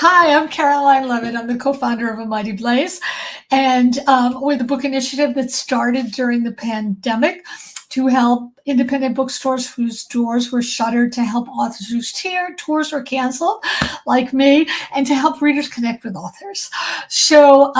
Hi, I'm Caroline Leavitt. I'm the co-founder of A Mighty Blaze, and we're the book initiative that started during the pandemic to help independent bookstores whose doors were shuttered, to help authors whose tours were canceled, like me, and to help readers connect with authors. So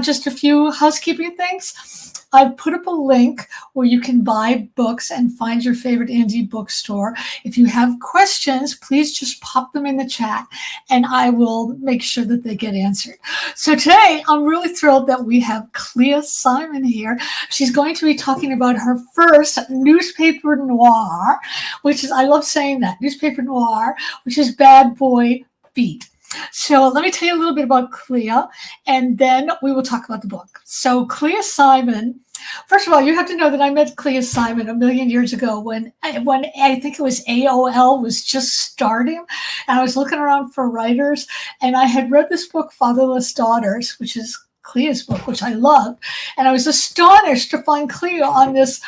just a few housekeeping things. I've put up a link where you can buy books and find your favorite indie bookstore. If you have questions, please just pop them in the chat and I will make sure that they get answered. So today, I'm really thrilled that we have Clea Simon here. She's going to be talking about her first newspaper noir, which is, I love saying that, newspaper noir, which is Bad Boy Beat. So let me tell you a little bit about Clea, and then we will talk about the book. So Clea Simon, first of all, you have to know that I met Clea Simon a million years ago when I think it was AOL was just starting, and I was looking around for writers, and I had read this book, Fatherless Daughters, which is Clea's book, which I loved, and I was astonished to find Clea on this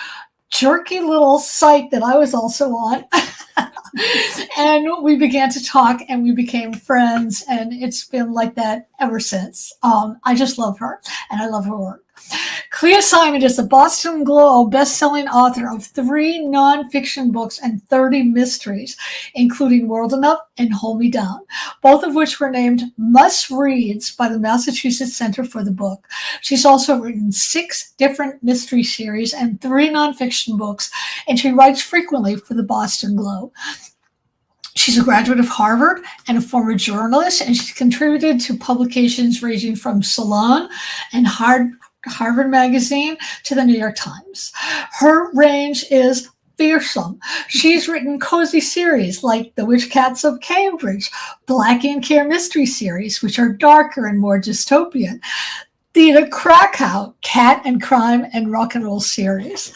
jerky little site that I was also on. And we began to talk and we became friends, and it's been like that ever since. I just love her and I love her work. Clea Simon is the Boston Globe best-selling author of 3 nonfiction books and 30 mysteries, including World Enough and Hold Me Down, both of which were named must-reads by the Massachusetts Center for the Book. She's also written 6 different mystery series and 3 nonfiction books, and she writes frequently for the Boston Globe. She's a graduate of Harvard and a former journalist, and she's contributed to publications ranging from Salon and Harvard Magazine to the New York Times. Her range is fearsome. She's written cozy series like The Witch Cats of Cambridge, Black Ink Care mystery series, which are darker and more dystopian, Theta Krakow, Cat and Crime and Rock and Roll series,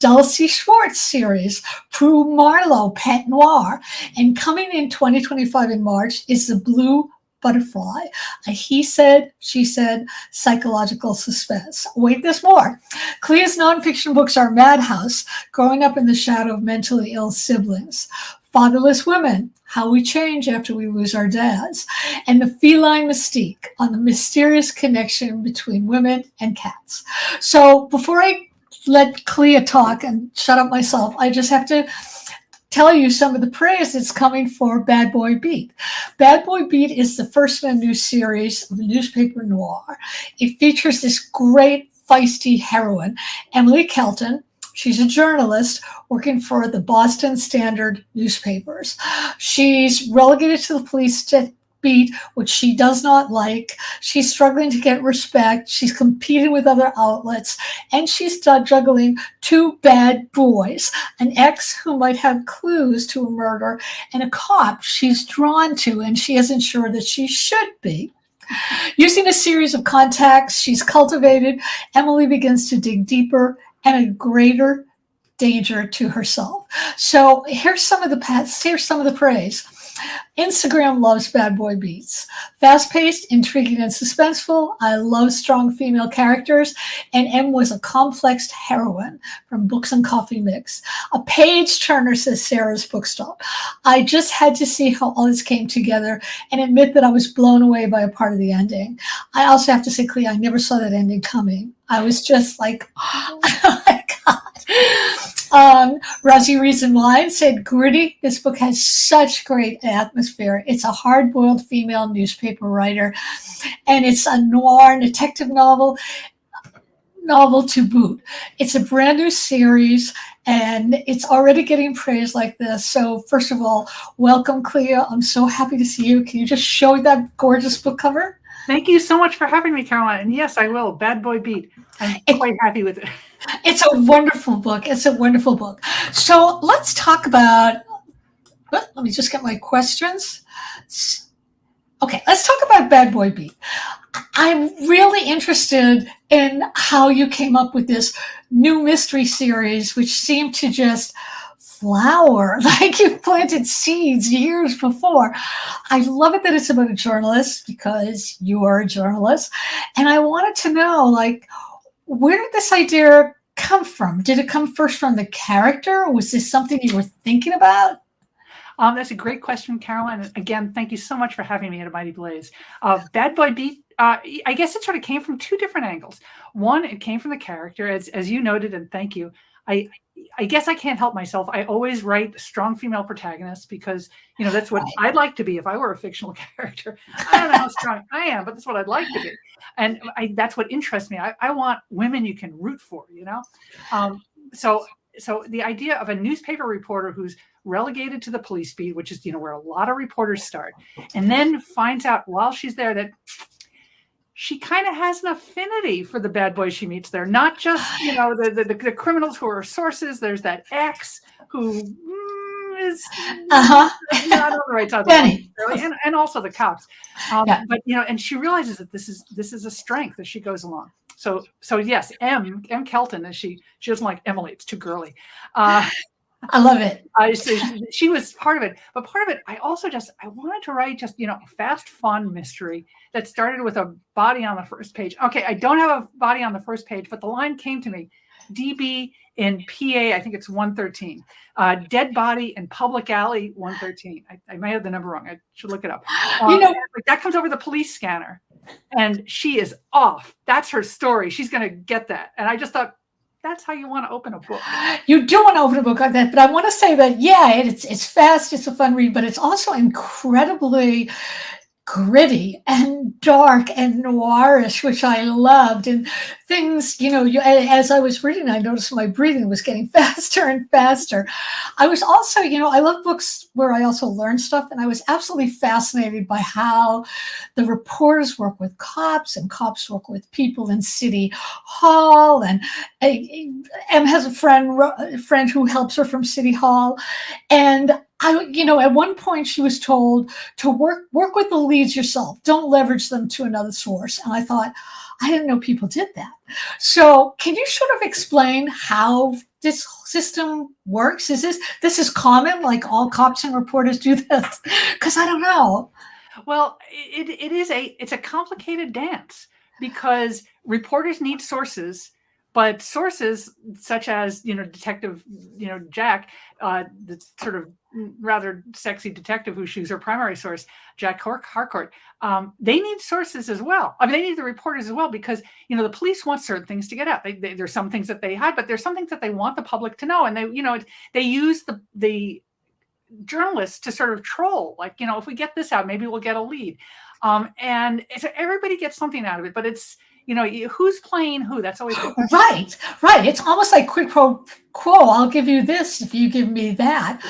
Dulcie Schwartz series, Prue Marlowe Pet Noir, and coming in 2025 in March is The Blue Butterfly, a he said, she said psychological suspense. Wait, there's more. Clea's nonfiction books are Madhouse, Growing Up in the Shadow of Mentally Ill Siblings, Fatherless Women, How We Change After We Lose Our Dads, and The Feline Mystique, on the mysterious connection between women and cats. So before I let Clea talk and shut up myself, I just have to tell you some of the praise that's coming for Bad Boy Beat. Bad Boy Beat is the first in a new series of newspaper noir. It features this great feisty heroine, Emily Kelton. She's a journalist working for the Boston Standard newspapers. She's relegated to the police beat, which she does not like. She's struggling to get respect. She's competing with other outlets, and she's juggling 2 bad boys, an ex who might have clues to a murder, and a cop she's drawn to and she isn't sure that she should be. Using a series of contacts she's cultivated, Emily begins to dig deeper and a greater danger to herself. So here's some of the praise. Instagram loves Bad Boy Beats. Fast-paced, intriguing, and suspenseful. I love strong female characters. And M was a complex heroine from Books and Coffee Mix. A page turner, says Sarah's Bookstop. I just had to see how all this came together and admit that I was blown away by a part of the ending. I also have to say, Clea, I never saw that ending coming. I was just like, oh my God. Rosie Reason Wine said, gritty. This book has such great atmosphere. It's a hard-boiled female newspaper writer, and it's a noir detective novel to boot. It's a brand new series, and it's already getting praise like this. So first of all, welcome, Clea. I'm so happy to see you. Can you just show that gorgeous book cover? Thank you so much for having me, Caroline. And yes, I will. Bad Boy Beat. I'm quite happy with it. It's a wonderful book. It's a wonderful book. So let's talk about, let me just get my questions. Okay, let's talk about Bad Boy Beat. I'm really interested in how you came up with this new mystery series, which seemed to just flower, like you planted seeds years before. I love it that it's about a journalist, because you are a journalist. And I wanted to know, like, where did this idea come from? Did it come first from the character, or was this something you were thinking about? That's a great question, Caroline. And again, thank you so much for having me at A Mighty Blaze. Bad Boy Beat, I guess it sort of came from two different angles. One, it came from the character, as you noted, and thank you. I guess I can't help myself. I always write strong female protagonists because, that's what I'd like to be if I were a fictional character. I don't know how strong I am, but that's what I'd like to be. And that's what interests me. I want women you can root for, So the idea of a newspaper reporter who's relegated to the police beat, which is, where a lot of reporters start, and then finds out while she's there that she kind of has an affinity for the bad boys she meets there. Not just, the criminals who are sources. There's that ex who is not on the right side of the line, really, and also the cops. But, and she realizes that this is a strength as she goes along. So yes, M. Kelton, she doesn't like Emily. It's too girly. I love it. She was part of it, but part of it, I wanted to write just, a fast, fun mystery that started with a body on the first page. Okay, I don't have a body on the first page, but the line came to me. DB in PA, I think it's 113. Dead body in public alley 113. I may have the number wrong. I should look it up. That comes over the police scanner, and she is off. That's her story. She's going to get that. And I just thought, that's how you want to open a book. You do want to open a book like that, but I want to say that, it's fast, it's a fun read, but it's also incredibly gritty and dark and noirish, which I loved. And things, as I was reading, I noticed my breathing was getting faster and faster. I was also, I love books where I also learn stuff, and I was absolutely fascinated by how the reporters work with cops and cops work with people in City Hall. And Em has a friend who helps her from City Hall. And at one point she was told to work with the leads yourself. Don't leverage them to another source. And I thought, I didn't know people did that. So can you sort of explain how this system works? This is common, like all cops and reporters do this? Because I don't know. Well, it's a complicated dance because reporters need sources. But sources such as, Detective, Jack, the sort of rather sexy detective who she's her primary source, Jack Harcourt, they need sources as well. I mean, they need the reporters as well because, the police want certain things to get out. There's some things that they hide, but there's some things that they want the public to know. And they use the journalists to sort of troll, like, if we get this out, maybe we'll get a lead. And so everybody gets something out of it, but it's, who's playing who? That's always the question. Right. It's almost like quid pro quo. I'll give you this if you give me that.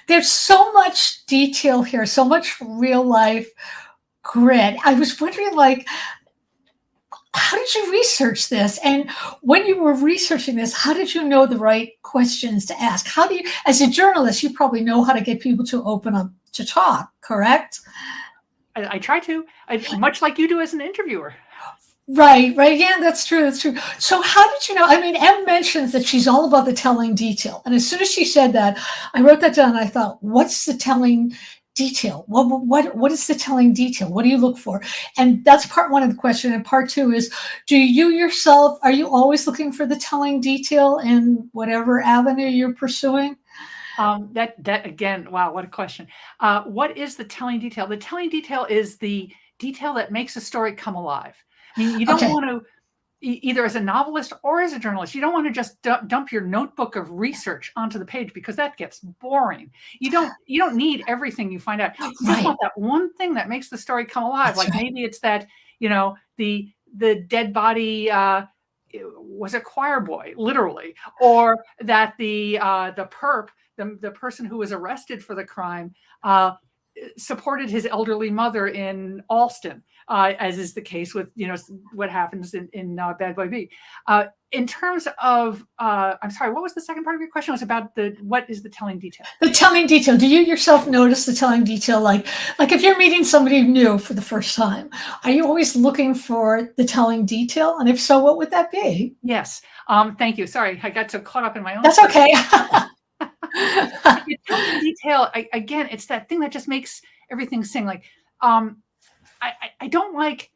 There's so much detail here, so much real life grit. I was wondering, how did you research this? And when you were researching this, how did you know the right questions to ask? How do you, as a journalist, you probably know how to get people to open up to talk, correct? I try to, much like you do as an interviewer. Right. Yeah, that's true. So how did you know? I mean, Em mentions that she's all about the telling detail. And as soon as she said that, I wrote that down and I thought, what's the telling detail? What is the telling detail? What do you look for? And that's part one of the question. And part two is, do you yourself, are you always looking for the telling detail in whatever avenue you're pursuing? That again, wow, what a question. What is the telling detail? The telling detail is the detail that makes a story come alive. I mean, you don't want to, either as a novelist or as a journalist, you don't want to just dump your notebook of research onto the page because that gets boring. You don't need everything you find out. You just want that one thing that makes the story come alive. Maybe it's that, the dead body was a choir boy, literally, or that the perp, the person who was arrested for the crime, supported his elderly mother in Alston, as is the case with, what happens in Bad Boy Beat. In terms of, I'm sorry, what was the second part of your question? It was about what is the telling detail? The telling detail. Do you yourself notice the telling detail? Like if you're meeting somebody new for the first time, are you always looking for the telling detail? And if so, what would that be? Yes. Thank you. Sorry, I got so caught up in my own. That's okay. Telling detail, again, it's that thing that just makes everything sing. I don't like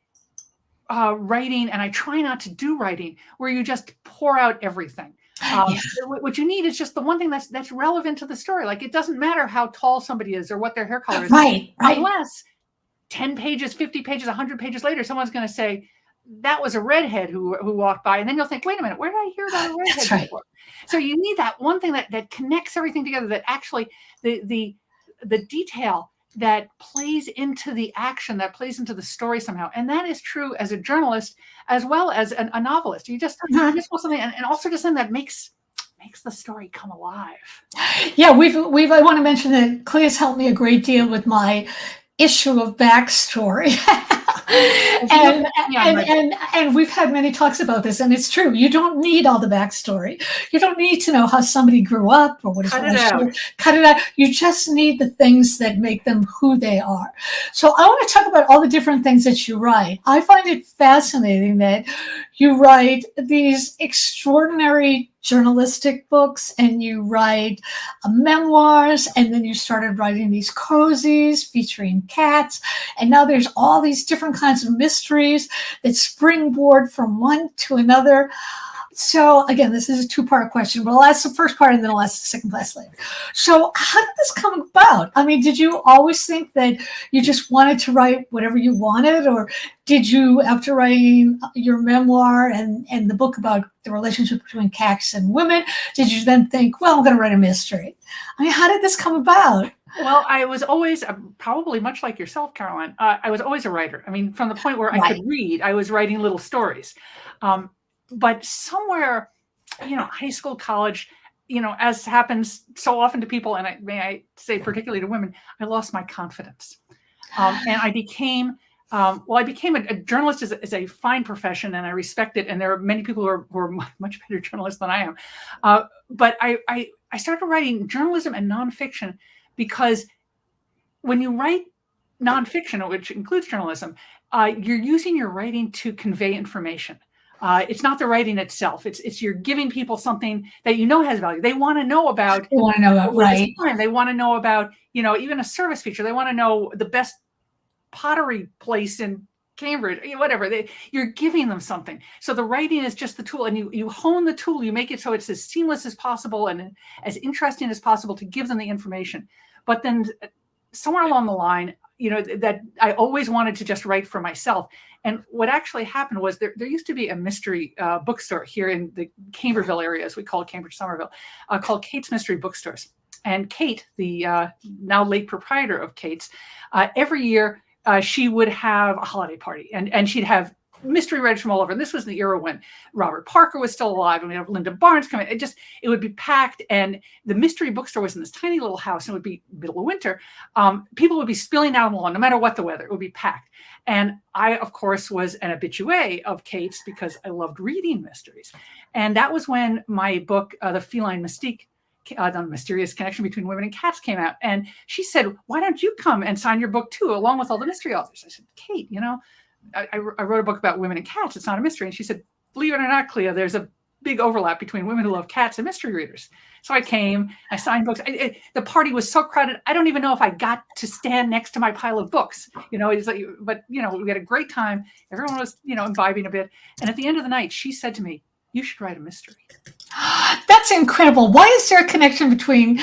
writing, and I try not to do writing where you just pour out everything. Yeah. What you need is just the one thing that's relevant to the story. Like, it doesn't matter how tall somebody is or what their hair color is, Right. unless 10 pages, 50 pages, 100 pages later, someone's going to say, that was a redhead who walked by. And then you'll think, wait a minute, where did I hear about a redhead That's right. before? So you need that one thing that connects everything together, that actually the detail that plays into the action, that plays into the story somehow. And that is true as a journalist as well as a novelist. You just want something, and also just something that makes the story come alive. Yeah, I want to mention that Clea's helped me a great deal with my issue of backstory. and we've had many talks about this, and it's true. You don't need all the backstory. You don't need to know how somebody grew up or what is Cut it out. Cut it out. You just need the things that make them who they are. So I want to talk about all the different things that you write. I find it fascinating that you write these extraordinary journalistic books, and you write memoirs, and then you started writing these cozies featuring cats, and now there's all these different kinds of mysteries that springboard from one to another. So again, this is a two-part question, but I'll ask the first part and then I'll ask the second part later. So how did this come about? I mean, did you always think that you just wanted to write whatever you wanted, or did you, after writing your memoir and the book about the relationship between cats and women, did you then think, well, I'm going to write a mystery? I mean, how did this come about? Well, I was always, probably much like yourself, Caroline, I was always a writer. I mean, from the point where I could read, I was writing little stories. But somewhere, high school, college, as happens so often to people, and may I say particularly to women, I lost my confidence. And I became, a journalist is a fine profession, and I respect it. And there are many people who are much better journalists than I am. But I started writing journalism and nonfiction because when you write nonfiction, which includes journalism, you're using your writing to convey information. It's not the writing itself. It's you're giving people something that has value. They want to know about. They want to know about, right. They want to know about, even a service feature. They want to know the best pottery place in Cambridge, whatever. You're giving them something. So the writing is just the tool, and you hone the tool. You make it so it's as seamless as possible and as interesting as possible to give them the information. But then somewhere along the line, that I always wanted to just write for myself. And what actually happened was there used to be a mystery bookstore here in the Cambridgeville area, as we call it, Cambridge, Somerville, called Kate's Mystery Bookstores. And Kate, the now late proprietor of Kate's, every year she would have a holiday party, and she'd have mystery writers from all over. And this was the era when Robert Parker was still alive, and we have Linda Barnes coming. It would be packed, and the mystery bookstore was in this tiny little house, and it would be middle of winter. People would be spilling out on the lawn, no matter what the weather. It would be packed. And I, of course, was an habitué of Kate's because I loved reading mysteries. And that was when my book, The Feline Mystique, The Mysterious Connection Between Women and Cats, came out. And she said, why don't you come and sign your book too, along with all the mystery authors? I said, Kate, I wrote a book about women and cats. It's not a mystery. And she said, believe it or not, Clea, there's a big overlap between women who love cats and mystery readers. So I came, I signed books. The party was so crowded, I don't even know if I got to stand next to my pile of books. It's like, but we had a great time. Everyone was, imbibing a bit. And at the end of the night, she said to me, you should write a mystery. That's incredible. Why is there a connection between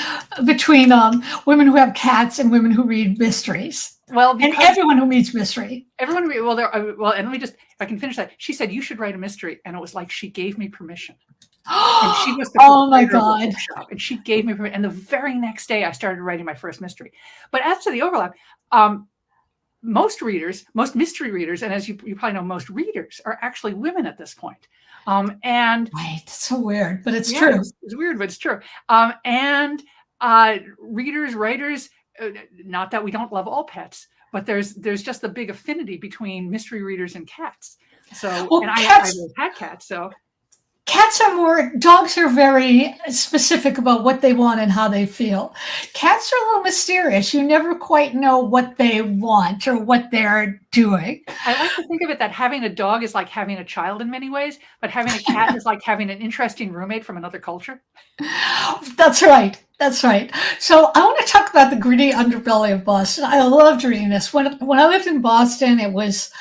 women who have cats and women who read mysteries? Well, and everyone who reads mystery. Everyone, and let me just, if I can finish that. She said, you should write a mystery. And it was like she gave me permission. And she was the proprietor of the bookshop, and she gave me permission. And the very next day, I started writing my first mystery. But as to the overlap, most mystery readers, and as you probably know, most readers are actually women at this point. And right, it's so weird, but it's true. It's weird, but it's true. And readers, writers. Not that we don't love all pets, but there's just a big affinity between mystery readers and cats. So, well, and I had cats, so. Dogs are very specific about what they want and how they feel. Cats are a little mysterious. You never quite know what they want or what they're doing. I like to think of it that having a dog is like having a child in many ways, but having a cat is like having an interesting roommate from another culture. That's right. That's right. So I want to talk about the gritty underbelly of Boston. I loved reading this. When I lived in Boston, it was,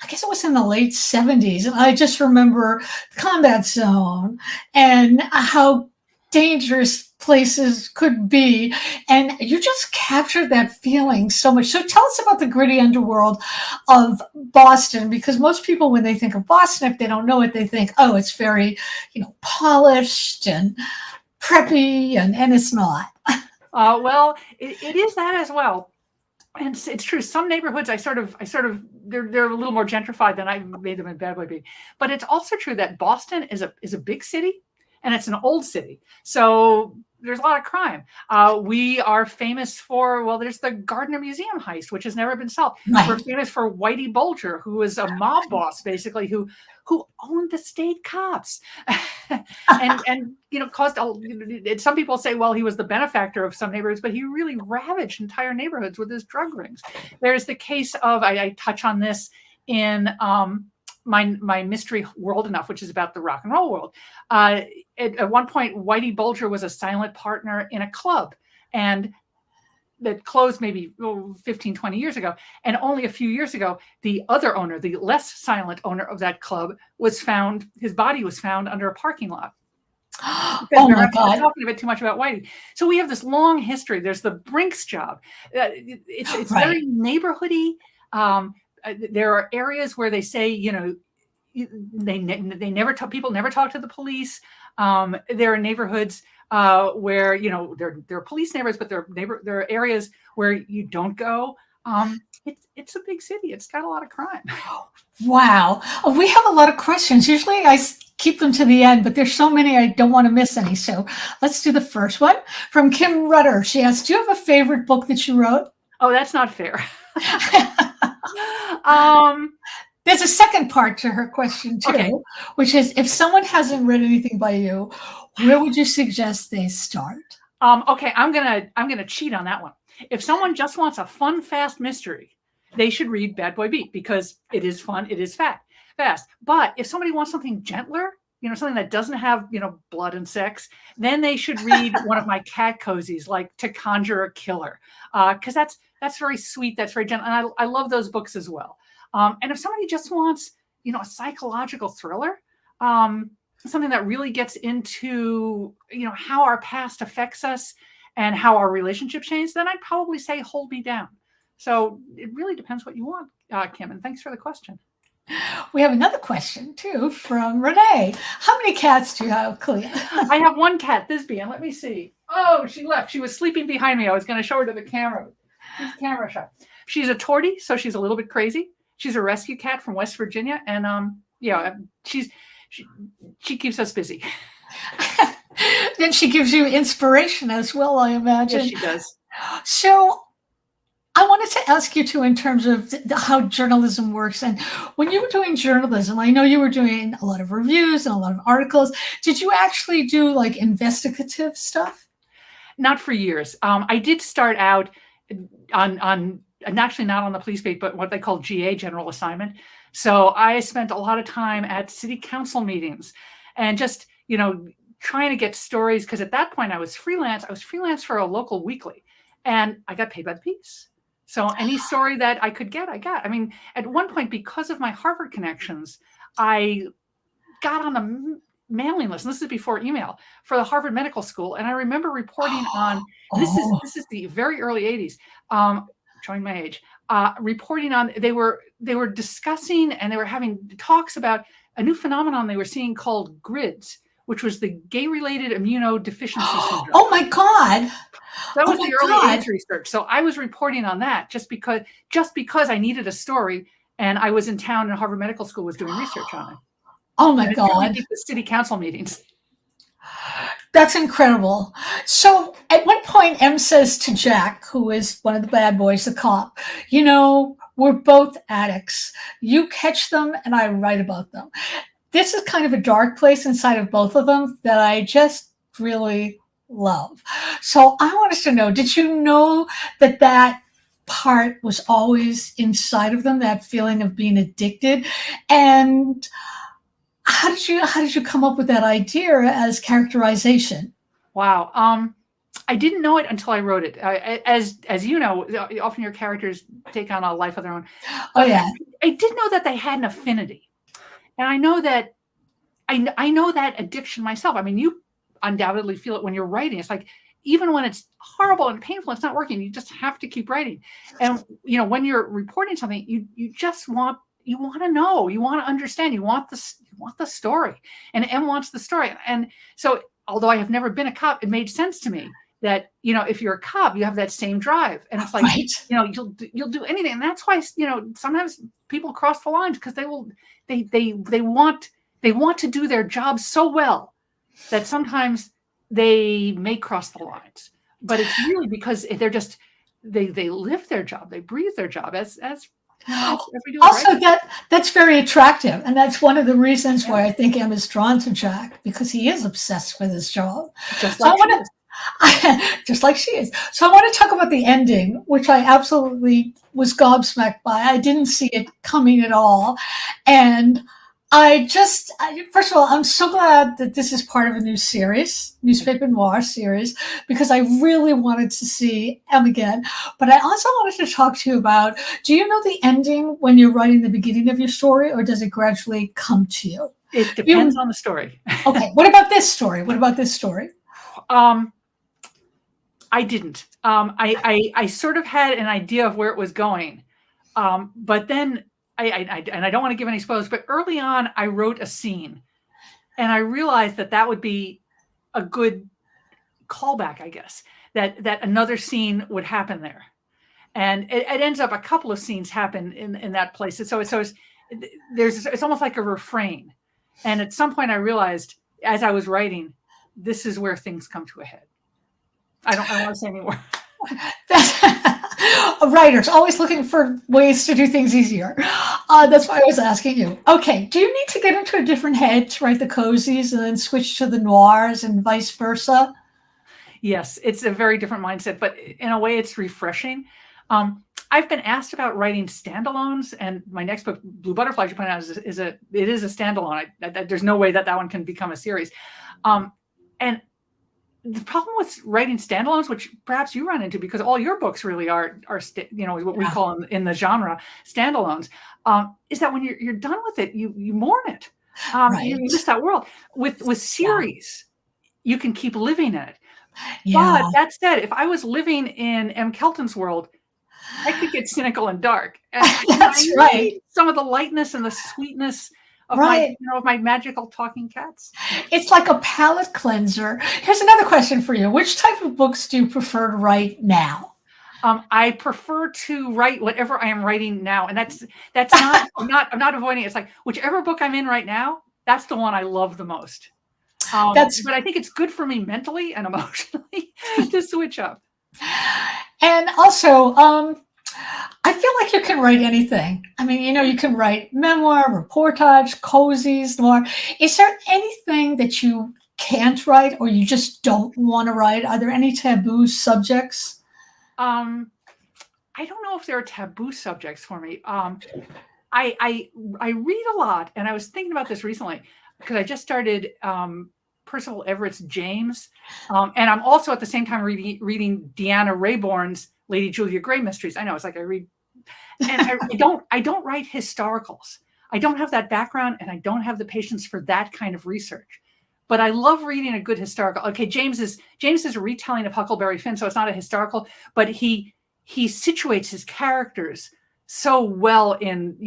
I guess it was in the late 70s. And I just remember the combat zone and how dangerous places could be. And you just captured that feeling so much. So tell us about the gritty underworld of Boston, because most people, when they think of Boston, if they don't know it, they think, oh, it's very, polished and preppy, and it's not. Well, it is that as well. And it's true. Some neighborhoods, they're a little more gentrified than I made them in Bad Boy Beat. But it's also true that Boston is a big city, and it's an old city. So there's a lot of crime. We are famous for, well, there's the Gardner Museum heist, which has never been solved. Right. We're famous for Whitey Bulger, who was a mob boss, basically, who owned the state cops, and caused. Some people say, well, he was the benefactor of some neighborhoods, but he really ravaged entire neighborhoods with his drug rings. There's the case of, I touch on this in my mystery World Enough, which is about the rock and roll world. At one point, Whitey Bulger was a silent partner in a club, and that closed maybe 15, 20 years ago. And only a few years ago, the other owner, the less silent owner of that club, his body was found under a parking lot. Oh my God. Talking a bit too much about Whitey. So we have this long history. There's the Brinks job. It's right. Very neighborhoody. There are areas where they say, people never talk to the police. There are neighborhoods where there are police neighbors, but there are areas where you don't go. It's a big city. It's got a lot of crime. Wow. We have a lot of questions. Usually I keep them to the end, but there's so many I don't want to miss any. So let's do the first one from Kim Rutter. She asks, do you have a favorite book that you wrote? Oh, that's not fair. There's a second part to her question too, okay, which is, if someone hasn't read anything by you, where would you suggest they start? Okay, I'm gonna cheat on that one. If someone just wants a fun, fast mystery, they should read Bad Boy Beat, because it is fun, it is fast. But if somebody wants something gentler, something that doesn't have, blood and sex, then they should read one of my cat cozies, like To Conjure a Killer, because that's very sweet, that's very gentle, and I love those books as well. And if somebody just wants, a psychological thriller, something that really gets into, how our past affects us and how our relationship changed, then I'd probably say Hold Me Down. So it really depends what you want, Kim, and thanks for the question. We have another question too from Renee. How many cats do you have, Clea? I have one cat, Thisbe, let me see. Oh, she left. She was sleeping behind me. I was going to show her to the camera. This camera shot. She's a tortie, so she's a little bit crazy. She's a rescue cat from West Virginia, and she keeps us busy. Then she gives you inspiration as well, I imagine. Yes, she does. So I wanted to ask you too, in terms of how journalism works. And when you were doing journalism, I know you were doing a lot of reviews and a lot of articles. Did you actually do like investigative stuff? Not for years. I did start out on actually not on the police beat, but what they call GA, general assignment. So I spent a lot of time at city council meetings and just, trying to get stories, because at that point I was freelance. I was freelance for a local weekly, and I got paid by the piece. So any story that I could get, I got. I mean, at one point, because of my Harvard connections, I got on the mailing list, and this is before email, for the Harvard Medical School. And I remember reporting on, this is the very early 80s, showing my age, reporting on, they were discussing and they were having talks about a new phenomenon they were seeing called GRIDS, which was the gay-related immunodeficiency syndrome. Oh my God. That was the early age research. So I was reporting on that just because I needed a story, and I was in town and Harvard Medical School was doing research on it. Oh my God. The city council meetings. That's incredible. So at one point, M says to Jack, who is one of the bad boys, the cop, we're both addicts. You catch them and I write about them. This is kind of a dark place inside of both of them that I just really love. So I want us to know, did you know that part was always inside of them, that feeling of being addicted? And how did you come up with that idea as characterization? Wow. I didn't know it until I wrote it. As you know, often your characters take on a life of their own. Oh yeah. I did know that they had an affinity, and I know that I know that addiction myself. I mean, you undoubtedly feel it when you're writing. It's like even when it's horrible and painful, it's not working. You just have to keep writing. And when you're reporting something, you just want to know, you want to understand, you want the story, and M wants the story. And so, although I have never been a cop, it made sense to me that if you're a cop, you have that same drive, and it's like Right. you'll do anything, and that's why sometimes people cross the lines because they want to do their job so well that sometimes they may cross the lines, but it's really because they're just they live their job, they breathe their job as we do. Also, that's very attractive, and that's one of the reasons why I think M is drawn to Jack, because he is obsessed with his job. Just like just like she is. So I want to talk about the ending, which I absolutely was gobsmacked by. I didn't see it coming at all, and first of all, I'm so glad that this is part of a new series, newspaper noir series, because I really wanted to see M again. But I also wanted to talk to you about, do you know the ending when you're writing the beginning of your story, or does it gradually come to you? It depends on the story. Okay. What about this story? I didn't. I sort of had an idea of where it was going. But then and I don't want to give any spoilers, but early on I wrote a scene, and I realized that would be a good callback, I guess, that another scene would happen there. And it ends up a couple of scenes happen in that place. So it's almost like a refrain. And at some point I realized as I was writing, this is where things come to a head. I don't want to say any more. Writers always looking for ways to do things easier. That's why I was asking you. Okay, do you need to get into a different head to write the cozies and then switch to the noirs and vice versa? Yes, it's a very different mindset, but in a way it's refreshing. I've been asked about writing standalones, and my next book, Blue Butterfly, you point out, is a standalone. There's no way that one can become a series. And the problem with writing standalones, which perhaps you run into because all your books really are what we call in the genre standalones, is that when you're done with it, you mourn it. Right. You miss that world. With series, you can keep living in it. Yeah. But that said, if I was living in M. Kelton's world, I could get cynical and dark. And That's right. Some of the lightness and the sweetness of my magical talking cats. It's like a palate cleanser. Here's another question for you. Which type of books do you prefer to write now? I prefer to write whatever I am writing now. And that's not, I'm not avoiding it. It's like whichever book I'm in right now, that's the one I love the most. But I think it's good for me mentally and emotionally to switch up. And also, I feel like you can write anything. I mean, you can write memoir, reportage, cozies, noir. Is there anything that you can't write or you just don't want to write? Are there any taboo subjects? I don't know if there are taboo subjects for me. I read a lot, and I was thinking about this recently because I just started Percival Everett's James, and I'm also at the same time reading Deanna Raybourne's Lady Julia Gray mysteries. I know it's like I read, and I don't write historicals. I don't have that background, and I don't have the patience for that kind of research. But I love reading a good historical. Okay, James is a retelling of Huckleberry Finn, so it's not a historical, but he situates his characters so well in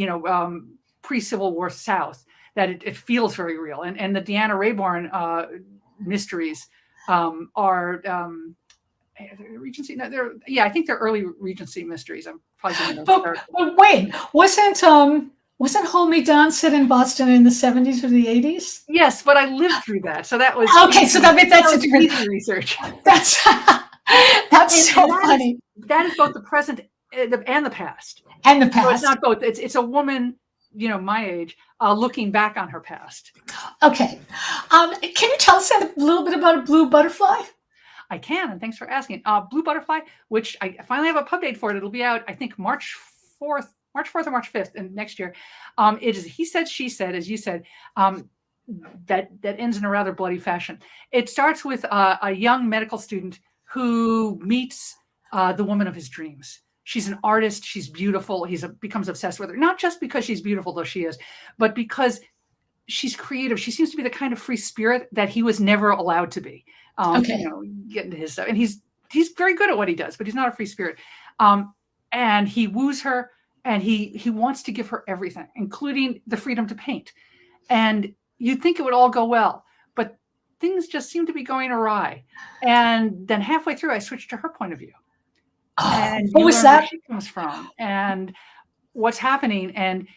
pre-Civil War South that it feels very real. And the Deanna Raybourne mysteries are Regency. No, I think they're early Regency mysteries. I'm probably going to. But wait, wasn't Hold Me Down set in Boston in the 70s or the 80s? Yes, but I lived through that, so that was okay. So that's a different easy research. That's so funny. That is both the present and the past. And the past. So it's not both. It's a woman, my age, looking back on her past. Okay. Can you tell us a little bit about Blue Butterfly? I can, and thanks for asking. Blue Butterfly, which I finally have a pub date for it. It'll be out, I think, March 4th or March 5th next year. It is He Said, She Said, as you said, that ends in a rather bloody fashion. It starts with a young medical student who meets the woman of his dreams. She's an artist. She's beautiful. He becomes obsessed with her, not just because she's beautiful, though she is, but because she's creative. She seems to be the kind of free spirit that he was never allowed to be. Okay. You know, get into his stuff. And he's very good at what he does, but he's not a free spirit. And he woos her, and he wants to give her everything, including the freedom to paint. And you'd think it would all go well, but things just seem to be going awry. And then halfway through, I switched to her point of view. And what was that? Where she comes from and what's happening. And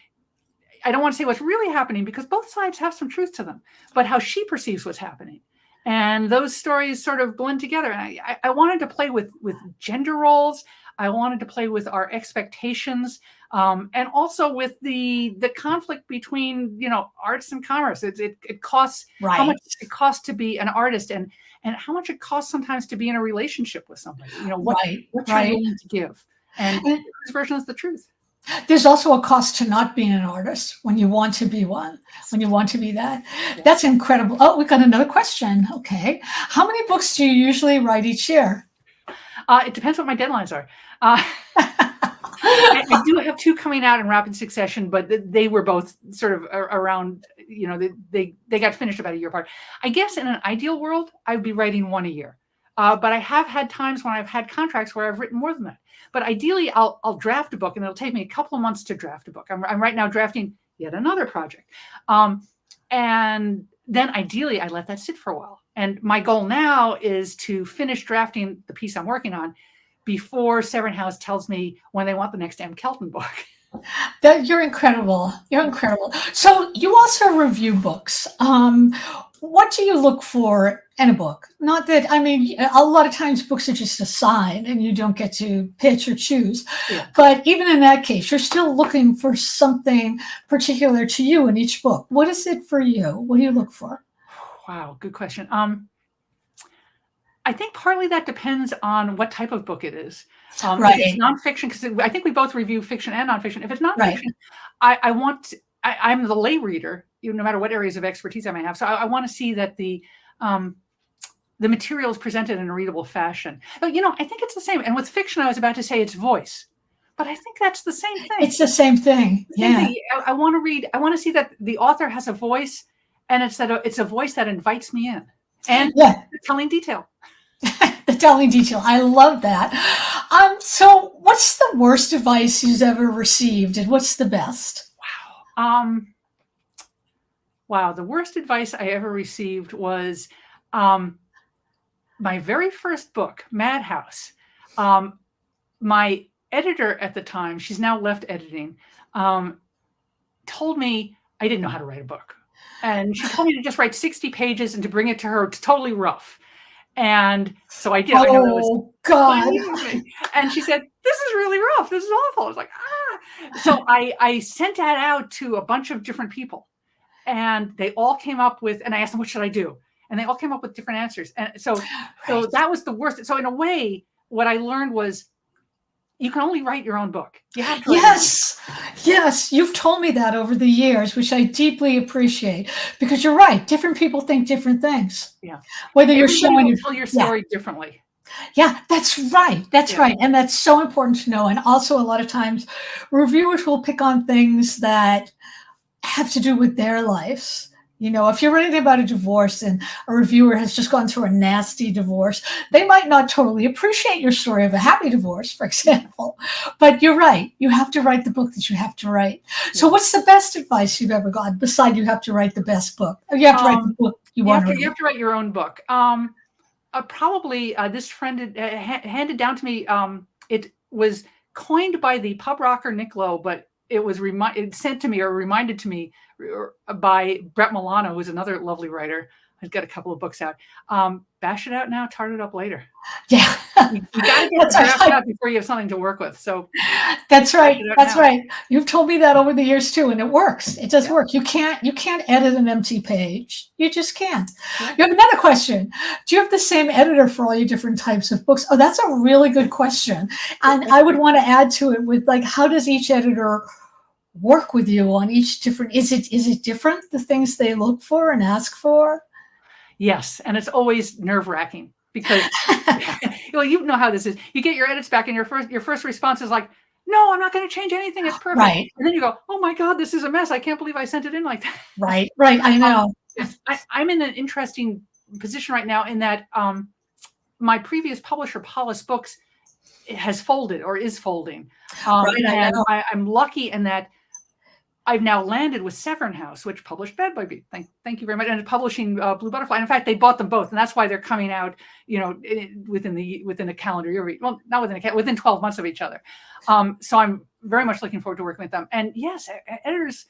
I don't want to say what's really happening because both sides have some truth to them, but how she perceives what's happening. And those stories sort of blend together. And I wanted to play with gender roles. I wanted to play with our expectations, and also with the conflict between, you know, arts and commerce. It costs how much it costs to be an artist, and how much it costs sometimes to be in a relationship with somebody. You know, what you're willing to give, and whose version is the truth. There's also a cost to not being an artist when you want to be one, when you want to be that. Yes. That's incredible. Oh, we've got another question. Okay. How many books do you usually write each year? It depends what my deadlines are. I do have 2 coming out in rapid succession, but they were both sort of around, you know, they got finished about a year apart. I guess in an ideal world, I'd be writing 1 a year. But I have had times when I've had contracts where I've written more than that. But ideally, I'll draft a book, and it'll take me a couple of months to draft a book. I'm right now drafting yet another project. And then ideally, I let that sit for a while. And my goal now is to finish drafting the piece I'm working on before Severn House tells me when they want the next M. Kelton book. You're incredible. You're incredible. So you also review books. What do you look for in a book? Not that, I mean, a lot of times books are just assigned and you don't get to pitch or choose. Yeah. But even in that case, you're still looking for something particular to you in each book. What is it for you? What do you look for? Wow, good question. I think partly that depends on what type of book it is. If it's nonfiction, because I think we both review fiction and nonfiction. If it's nonfiction, I'm the lay reader, no matter what areas of expertise I may have. So I want to see that the material is presented in a readable fashion. But, you know, I think it's the same. And with fiction, I was about to say it's voice, but I think that's the same thing. It's the same thing. I want to read. I want to see that the author has a voice, and it's a voice that invites me in, and telling detail. The telling detail. I love that. So what's the worst advice you've ever received, and what's the best? Wow. The worst advice I ever received was my very first book, Madhouse. My editor at the time, she's now left editing, told me I didn't know how to write a book. And she told me to just write 60 pages and to bring it to her totally rough. And so I did. Oh, I know that was God. And she said, "This is really rough. This is awful." I was like, So I sent that out to a bunch of different people, and they all came up with, and I asked them, what should I do? And they all came up with different answers. And so that was the worst. So in a way, what I learned was you can only write your own book. You have to Yes. You've told me that over the years, which I deeply appreciate, because you're right. Different people think different things. Yeah. Whether you're showing you tell your story differently. Yeah, that's right. That's right. And that's so important to know. And also a lot of times reviewers will pick on things that have to do with their lives. You know, if you're writing about a divorce and a reviewer has just gone through a nasty divorce, they might not totally appreciate your story of a happy divorce, for example. But you're right. You have to write the book that you have to write. So what's the best advice you've ever gotten besides you have to write the best book? Or you have to write the book you want to write. You have to write your own book. Probably this friend handed down to me. It was coined by the pub rocker Nick Lowe, but it was sent to me or reminded to me by Brett Milano, who's another lovely writer. He's got a couple of books out. Bash it out now, tart it up later. Yeah. You got to get the draft out before you have something to work with. So that's right. That's right. You've told me that over the years too, and it works. It does work. You can't edit an empty page. You just can't. Yeah. You have another question. Do you have the same editor for all your different types of books? Oh, that's a really good question. And I would want to add to it with, like, how does each editor work with you on each different, is it different, the things they look for and ask for? Yes. And it's always nerve-wracking because you know how this is. You get your edits back, and your first response is like, "No, I'm not going to change anything. It's perfect." Right. And then you go, "Oh my God, this is a mess. I can't believe I sent it in like that." Right. I know. I'm in an interesting position right now in that my previous publisher, Hollis Books, has folded or is folding. And I'm lucky in that I've now landed with Severn House, which published Bad Boy Beat. Thank you very much. And publishing Blue Butterfly. And in fact, they bought them both, and that's why they're coming out, within a calendar year. Well, not within 12 months of each other. So I'm very much looking forward to working with them. And yes, editors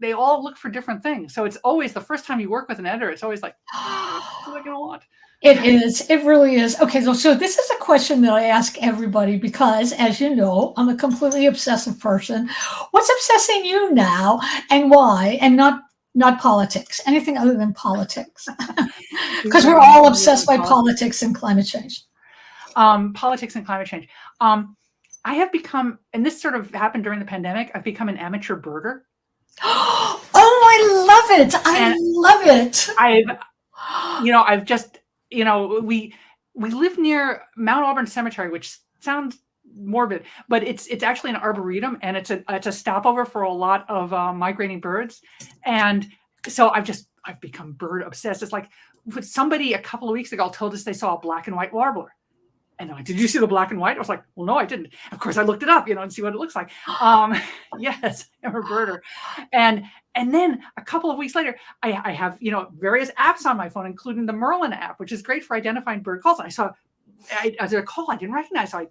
they all look for different things. So it's always the first time you work with an editor, it's always like, what am I going to want? It is. It really is. Okay, so this is a question that I ask everybody because, as you know, I'm a completely obsessive person. What's obsessing you now, and why? And not politics. Anything other than politics, because we're all obsessed by politics and climate change. Politics and climate change. I have become, and this sort of happened during the pandemic, I've become an amateur birder. Oh, I love it. I love it. I've just, we live near Mount Auburn Cemetery, which sounds morbid, but it's actually an arboretum, and it's a stopover for a lot of migrating birds. And so I've become bird obsessed. It's like somebody a couple of weeks ago told us they saw a black and white warbler. And I'm like, did you see the black and white? I was like, well, no, I didn't. Of course, I looked it up, and see what it looks like. Yes, I'm a birder. And then a couple of weeks later, I have, various apps on my phone, including the Merlin app, which is great for identifying bird calls. And I saw a call I didn't recognize. So I,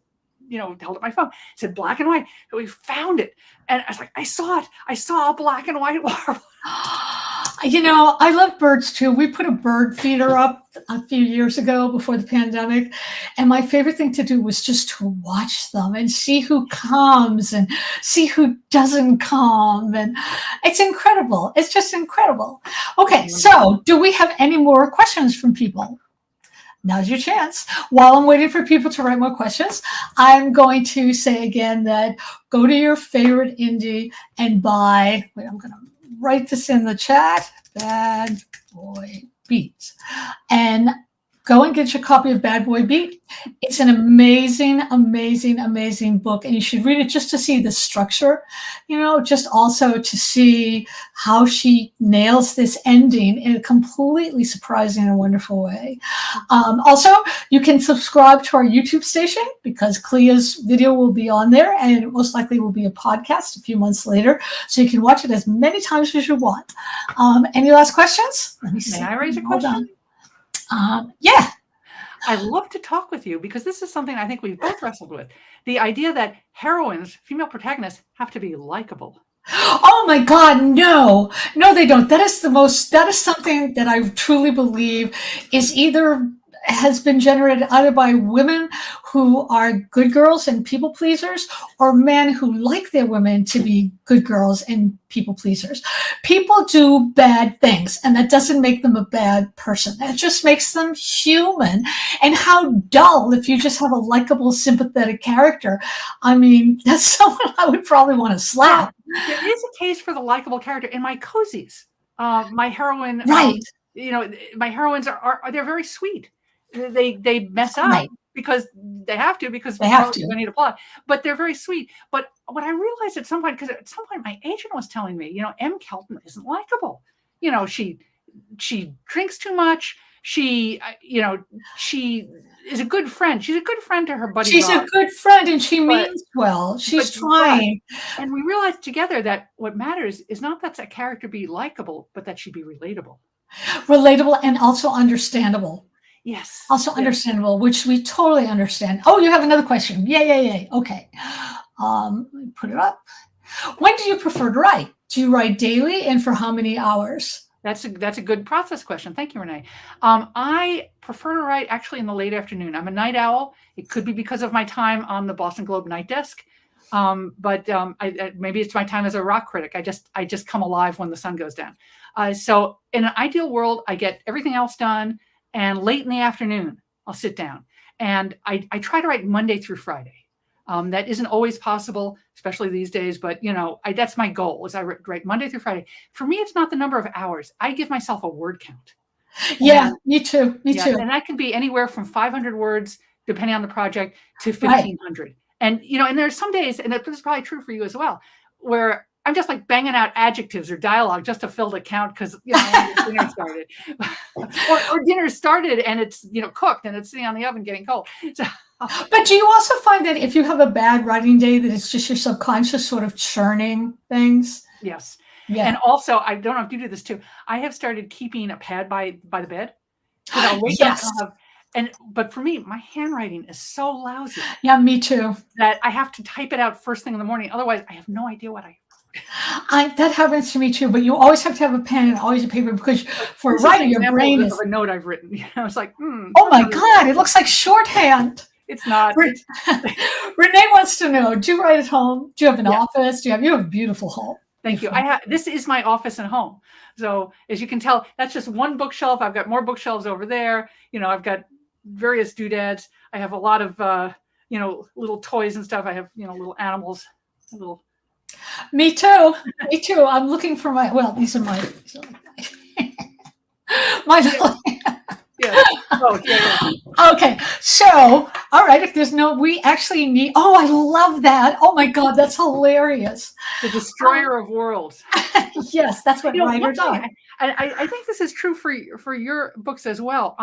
held up my phone. It said black and white. So we found it. And I was like, I saw it. I saw a black and white warbler. I love birds too. We put a bird feeder up a few years ago before the pandemic. And my favorite thing to do was just to watch them and see who comes and see who doesn't come. And it's incredible. It's just incredible. Okay, so do we have any more questions from people? Now's your chance. While I'm waiting for people to write more questions, I'm going to say again that go to your favorite indie and buy, I'm going to write this in the chat, Bad Boy Beat. And go and get your copy of Bad Boy Beat. It's an amazing, amazing, amazing book. And you should read it just to see the structure, just also to see how she nails this ending in a completely surprising and wonderful way. Also, you can subscribe to our YouTube station because Clea's video will be on there, and it most likely will be a podcast a few months later. So you can watch it as many times as you want. Any last questions? Let me see. May I raise a question? Yeah. I'd love to talk with you because this is something I think we've both wrestled with. The idea that heroines, female protagonists, have to be likable. Oh my God, no, they don't. That is something that I truly believe has been generated either by women who are good girls and people pleasers, or men who like their women to be good girls and people pleasers. People do bad things, and that doesn't make them a bad person. That just makes them human. And how dull if you just have a likable, sympathetic character. I mean, that's someone I would probably want to slap. There is a case for the likable character in my cozies. My heroine, right? My heroines they're very sweet. They mess up because they have to they need a plot, but they're very sweet. But what I realized at some point, because at some point my agent was telling me, M. Kelton isn't likable. She drinks too much. She is a good friend. She's a good friend to her buddy. She's a good friend, and she means well. She's trying. And we realized together that what matters is not that a character be likable, but that she be relatable. Relatable and also understandable. Yes. Also understandable, which we totally understand. Oh, you have another question. Yay. Okay. Let me put it up. When do you prefer to write? Do you write daily, and for how many hours? That's a good process question. Thank you, Renee. I prefer to write actually in the late afternoon. I'm a night owl. It could be because of my time on the Boston Globe night desk. But maybe it's my time as a rock critic. I just come alive when the sun goes down. So in an ideal world, I get everything else done. And late in the afternoon, I'll sit down. And I try to write Monday through Friday. That isn't always possible, especially these days. But, that's my goal, is I write Monday through Friday. For me, it's not the number of hours. I give myself a word count. Yeah, me too. Me too. And that can be anywhere from 500 words depending on the project, to Right. 1,500. And, you know, and there's some days, and this is probably true for you as well, where I'm just like banging out adjectives or dialogue just to fill the count because, you know, dinner started. or dinner started and it's, you know, cooked and it's sitting on the oven getting cold. So, but do you also find that if you have a bad writing day, that it's just your subconscious sort of churning things? yes. Yeah. And also, I don't know if you do this too. I have started keeping a pad by the bed. Because I'll wake up and but for me, my handwriting is so lousy. Yeah, me too. That I have to type it out first thing in the morning. Otherwise, I have no idea what that happens to me too, but you always have to have a pen and always a paper because for writing, your brain is a note I've written. You know, it's like, oh my God, it looks like shorthand. It's not. Renee wants to know, do you write at home? Do you have an office? You have a beautiful home. Thank you. This is my office and home. So as you can tell, that's just one bookshelf. I've got more bookshelves over there. You know, I've got various doodads. I have a lot of, you know, little toys and stuff. I have, you know, little animals, little. Me too. Me too. I'm looking for these are my little. Yeah. Oh, yeah. Okay. So, all right. If there's we actually need, I love that. Oh my God. That's hilarious. The destroyer of worlds. Yes. That's what writers are. I think this is true for your books as well.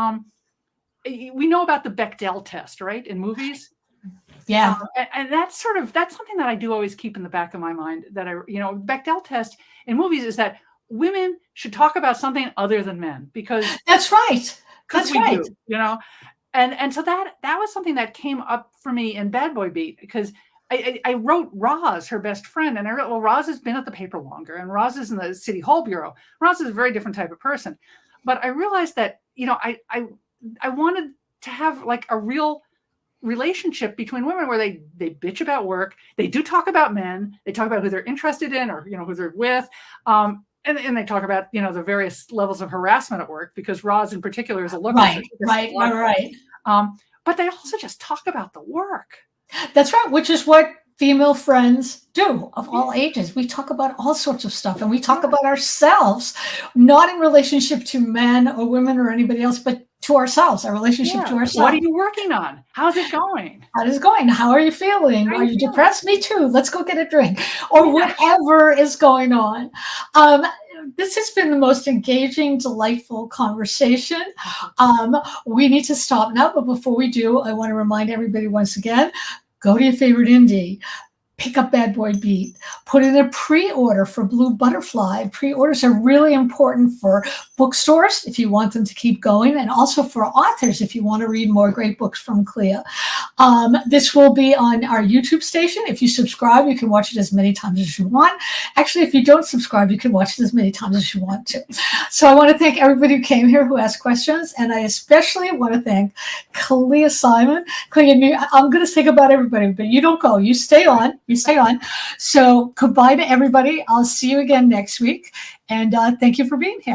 We know about the Bechdel test, right? In movies. Yeah. And that's something that I do always keep in the back of my mind that Bechdel test in movies is that women should talk about something other than men because that's right. That's right. Do, you know, and so that was something that came up for me in Bad Boy Beat because I wrote Roz, her best friend, and I wrote, well, Roz has been at the paper longer, and Roz is in the City Hall Bureau. Roz is a very different type of person, but I realized that I wanted to have like a real relationship between women where they bitch about work, they do talk about men, they talk about who they're interested in or who they're with. And they talk about, the various levels of harassment at work because Roz in particular is a looker. Right. But they also just talk about the work. That's right, which is what female friends do of all ages. We talk about all sorts of stuff and we talk about ourselves, not in relationship to men or women or anybody else, but to ourselves, our relationship to ourselves. What are you working on? How's it going? How is it going? How are you feeling? Are you depressed? Me too. Let's go get a drink or whatever is going on. This has been the most engaging, delightful conversation. We need to stop now, but before we do, I want to remind everybody once again, go to your favorite indie, pick up Bad Boy Beat, put in a pre-order for Blue Butterfly. Pre-orders are really important for bookstores if you want them to keep going, and also for authors if you want to read more great books from Clea. This will be on our YouTube station. If you subscribe, you can watch it as many times as you want. Actually, if you don't subscribe, you can watch it as many times as you want to. So I want to thank everybody who came here who asked questions, and I especially want to thank Clea Simon. Clea, I'm going to say goodbye to everybody, but you don't go. You stay on. So goodbye to everybody. I'll see you again next week. And thank you for being here.